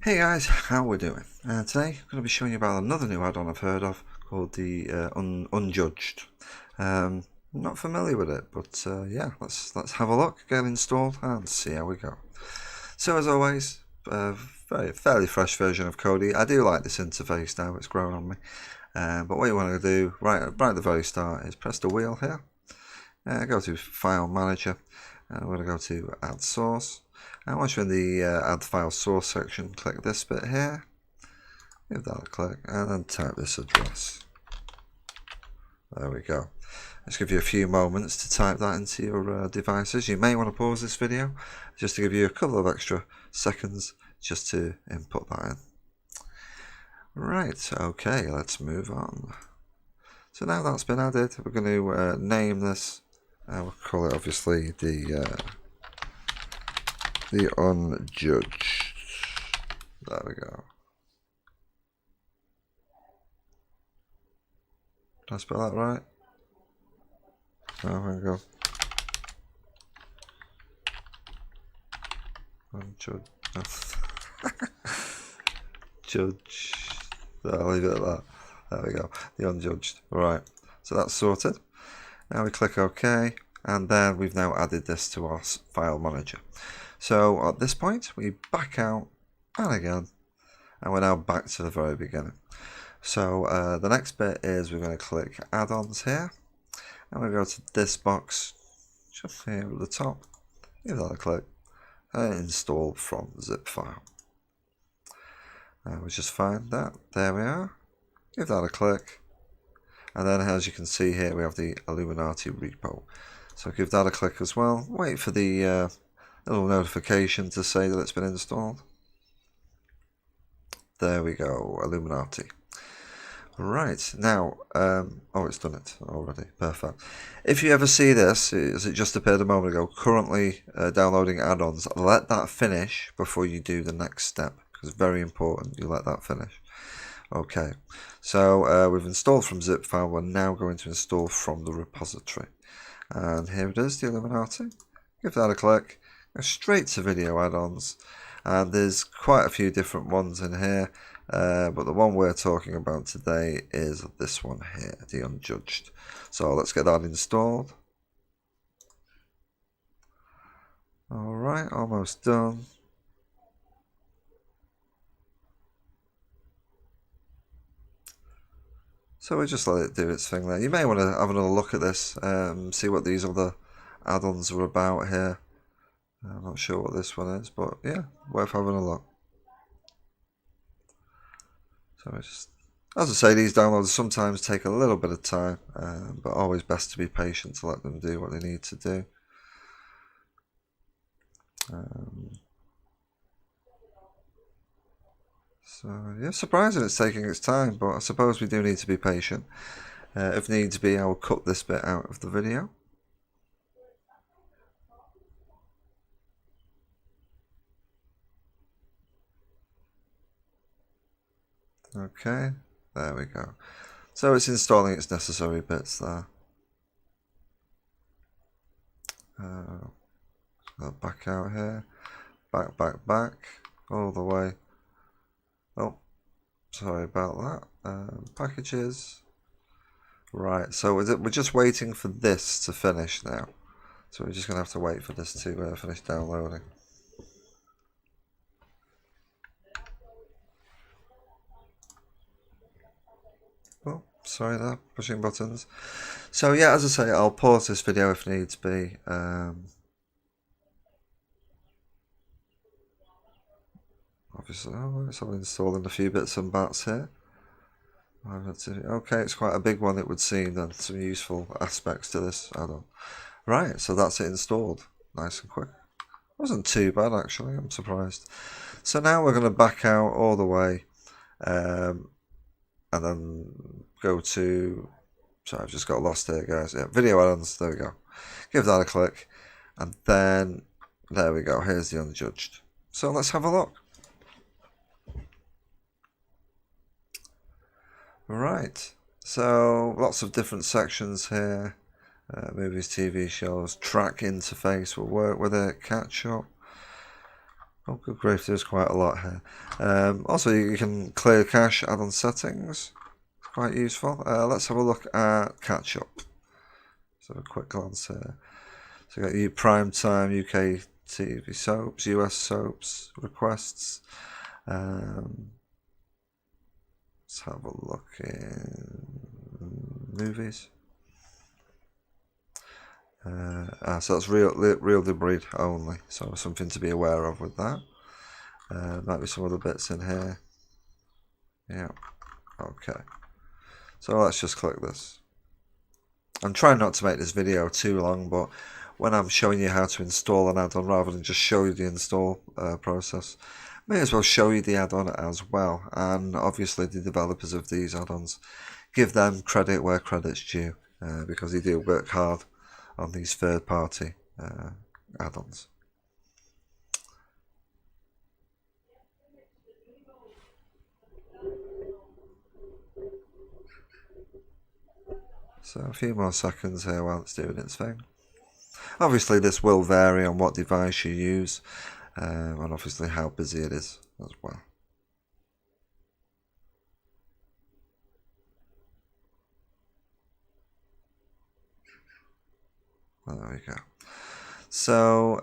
Hey guys, how we doing? Today I'm going to be showing you about another new add-on I've heard of called the Unjudged. Not familiar with it, but yeah, let's have a look, get it installed, and see how we go. So as always, fairly fresh version of Kodi. I do like this interface now; it's grown on me. But what you want to do right at the very start is press the wheel here. Go to File Manager, and we're going to go to Add Source. And once you're in the Add File Source section, click this bit here, give that a click, and then type this address. There we go. Let's give you a few moments to type that into your devices. You may want to pause this video just to give you a couple of extra seconds just to input that in. Right, okay, let's move on. So now that's been added, we're going to name this. We'll call it obviously the Unjudged. There we go. Did I spell that right? Oh, there we go. Unjudged. Judge. I'll leave it at that. There we go. The Unjudged. Right. So that's sorted. Now we click OK, and then we've now added this to our file manager. So at this point, we back out and again, and we're now back to the very beginning. So the next bit is we're going to click add-ons here, and we go to this box just here at the top, give that a click, and install from zip file. We just find that, there we are, give that a click, and then as you can see here we have the Illuminati repo. So give that a click as well, wait for the little notification to say that it's been installed. There we go, Illuminati. Right, now, oh, it's done it already, perfect. If you ever see this, as it just appeared a moment ago, currently downloading add-ons, let that finish before you do the next step, because it's very important you let that finish. Okay, so we've installed from zip file, we're now going to install from the repository. And here it is, the Illuminati. Give that a click. Straight to video add-ons, and there's quite a few different ones in here, but the one we're talking about today is this one here, the Unjudged. So let's get that installed. Alright, almost done. So we just let it do its thing there. You may want to have another look at this, see what these other add-ons are about here. I'm not sure what this one is, but yeah, worth having a look. So just, as I say, these downloads sometimes take a little bit of time, but always best to be patient to let them do what they need to do. So yeah, surprising it's taking its time, but I suppose we do need to be patient. If needs be, I will cut this bit out of the video. Okay, there we go. So it's installing its necessary bits there. Back out here, back, all the way. Oh, sorry about that. Packages. Right, so we're just waiting for this to finish now. So we're just going to have to wait for this to finish downloading. Oh, sorry there, pushing buttons. So yeah, as I say, I'll pause this video if needs be. Obviously, oh, it's all installing a few bits and bats here. Okay, it's quite a big one, it would seem, then some useful aspects to this add-on. Right, so that's it installed. Nice and quick. Wasn't too bad actually, I'm surprised. So now we're going to back out all the way, and then go to, sorry, I've just got lost here guys, yeah, video add-ons, there we go. Give that a click, and then, there we go, here's the Unjudged. So let's have a look. Right, so lots of different sections here, movies, TV shows, track interface will work with it, catch up, Oh, good grief, there's quite a lot here. Also, you can clear cache add-on settings. It's quite useful. Let's have a look at catch-up. So a quick glance here. So you got your prime time UK TV soaps, US soaps, requests. Let's have a look in movies. So that's real debris only, so something to be aware of with that. Might be some other bits in here. Yeah, okay. So let's just click this. I'm trying not to make this video too long, but when I'm showing you how to install an add-on rather than just show you the install process, may as well show you the add-on as well. And obviously the developers of these add-ons, give them credit where credit's due, because they do work hard on these third-party add-ons. So a few more seconds here while it's doing its thing. Obviously this will vary on what device you use, and obviously how busy it is as well. Well, there we go. So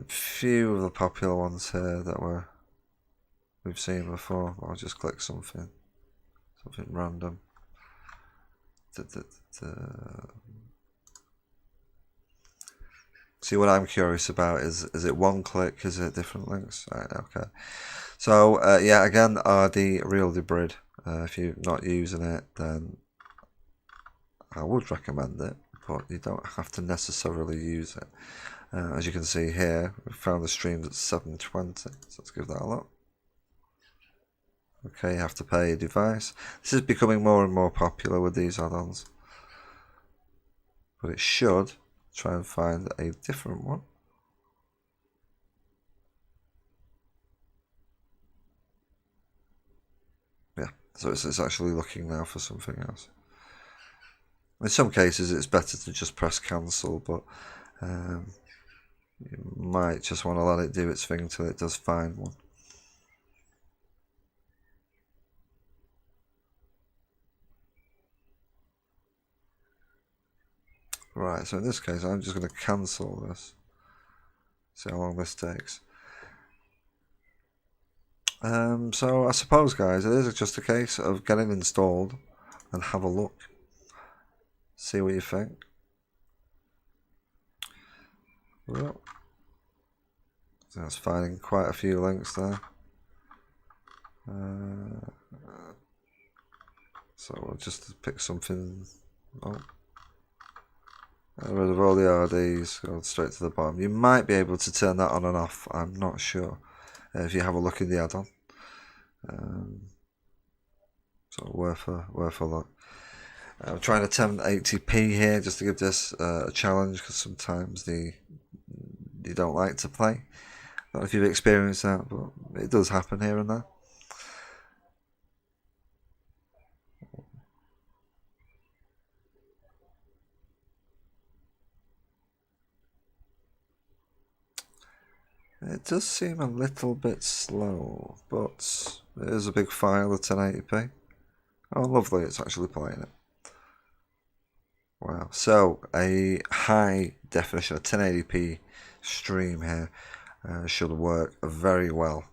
few of the popular ones here that we've seen before. I'll just click something random. See, what I'm curious about is it one click? Is it different links? Right, okay. So yeah, again, RD Real Debris. If you're not using it, then I would recommend it, but you don't have to necessarily use it. As you can see here, we found the streams at 720, so let's give that a look. Okay, you have to pay a device. This is becoming more and more popular with these add-ons, but it should try and find a different one. Yeah, so it's actually looking now for something else. In some cases it's better to just press cancel, but you might just want to let it do its thing till it does find one. Right, so in this case I'm just going to cancel this. See how long this takes. So I suppose, guys, it is just a case of getting installed and have a look. See what you think. Well, so it's finding quite a few links there. So we'll just pick something. Oh. Get rid of all the RDs, go straight to the bottom. You might be able to turn that on and off, I'm not sure, if you have a look in the add-on. So worth a look. I'm trying to 1080p here just to give this a challenge, because sometimes you don't like to play. I don't know if you've experienced that, but it does happen here and there. It does seem a little bit slow, but it is a big file at 1080p. Oh, lovely, it's actually playing it. Wow, so a high definition, a 1080p stream here should work very well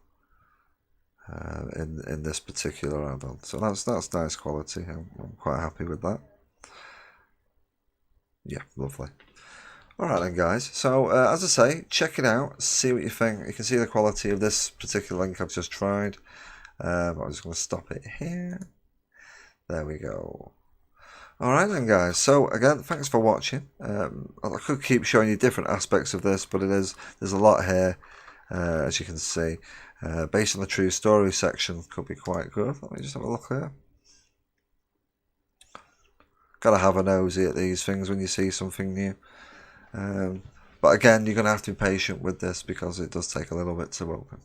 in this particular add-on. So that's nice quality. I'm quite happy with that. Yeah, lovely. Alright then, guys, so as I say, check it out, see what you think. You can see the quality of this particular link I've just tried. I'm just going to stop it here. There we go. Alright then, guys, so again, thanks for watching. I could keep showing you different aspects of this, but there's a lot here, as you can see. Based on the true story section could be quite good. Let me just have a look here. Gotta have a nosy at these things when you see something new. But again, you're going to have to be patient with this because it does take a little bit to open.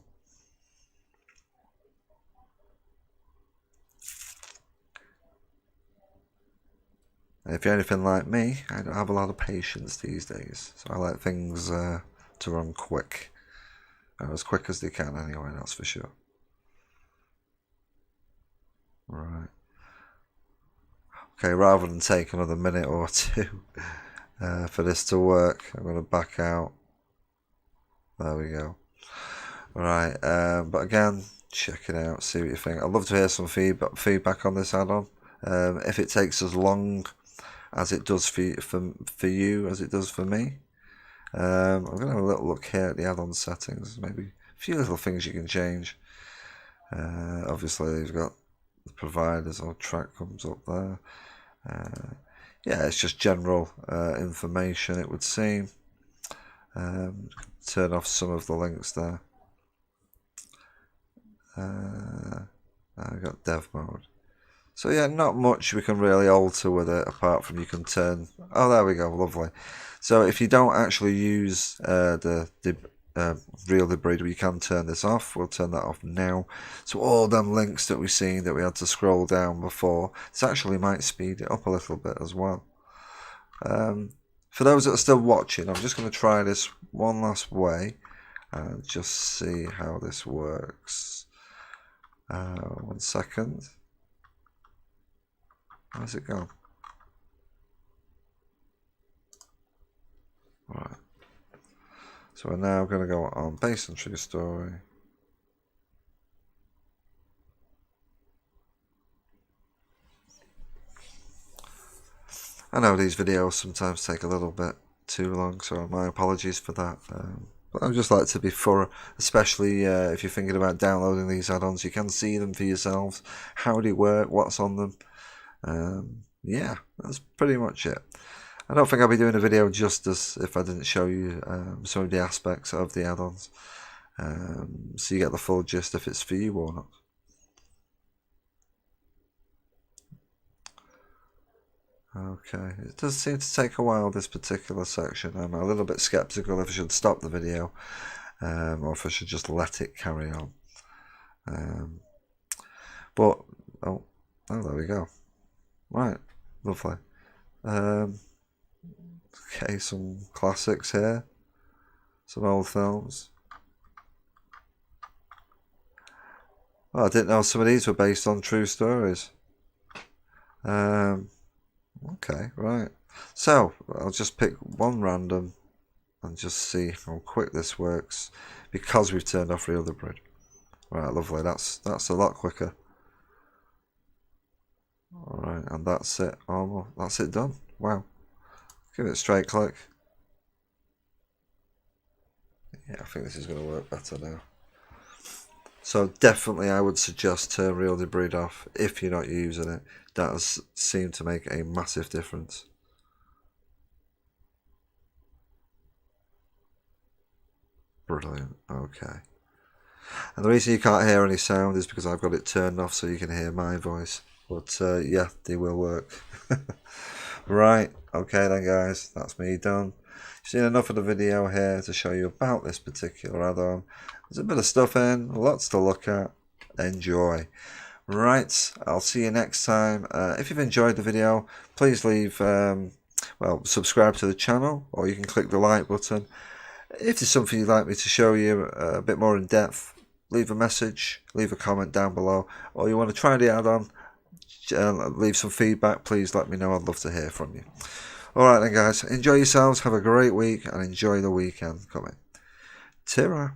If you're anything like me, I don't have a lot of patience these days, so I like things to run quick. as quick as they can anyway, that's for sure. Right. Okay, rather than take another minute or two for this to work, I'm going to back out. There we go. Right, but again, check it out, see what you think. I'd love to hear some feedback on this add-on. If it takes as long as it does for you as it does for me. I'm going to have a little look here at the add-on settings. Maybe a few little things you can change. Obviously, you've got the providers or track comes up there. Yeah, it's just general information, it would seem. Turn off some of the links there. I've got dev mode. So yeah, not much we can really alter with it apart from you can turn. Oh, there we go, lovely. So if you don't actually use the real debris, you can turn this off. We'll turn that off now. So all them links that we've seen that we had to scroll down before, this actually might speed it up a little bit as well. For those that are still watching, I'm just going to try this one last way and just see how this works. 1 second. How's it going? Right. So we're now going to go on based on true story. I know these videos sometimes take a little bit too long, so my apologies for that. But I would just like to be thorough, especially if you're thinking about downloading these add-ons. You can see them for yourselves, how they work, what's on them. Yeah, that's pretty much it. I don't think I'll be doing a video justice if I didn't show you some of the aspects of the add-ons, so you get the full gist if it's for you or not. Okay, it does seem to take a while, this particular section. I'm a little bit skeptical if I should stop the video or if I should just let it carry on. But, oh, there we go. Right, lovely. Okay, some classics here, some old films. Oh, I didn't know some of these were based on true stories. Okay, right. So I'll just pick one random and just see how quick this works because we've turned off real debris. Right, lovely. That's a lot quicker. All right, and that's it. Oh, that's it done. Wow. Give it a straight click. Yeah, I think this is going to work better now. So definitely I would suggest turn real debris off if you're not using it. That has seemed to make a massive difference. Brilliant. Okay. And the reason you can't hear any sound is because I've got it turned off so you can hear my voice. But yeah, they will work. Right. Okay then, guys. That's me done. You've seen enough of the video here to show you about this particular add-on. There's a bit of stuff in, lots to look at. Enjoy. Right, I'll see you next time. If you've enjoyed the video, please leave, subscribe to the channel, or you can click the like button. If there's something you'd like me to show you a bit more in depth, leave a message, leave a comment down below, or you want to try the add-on, leave some feedback, please let me know. I'd love to hear from you. Alright then, guys, enjoy yourselves, have a great week, and enjoy the weekend coming. Ta-ra.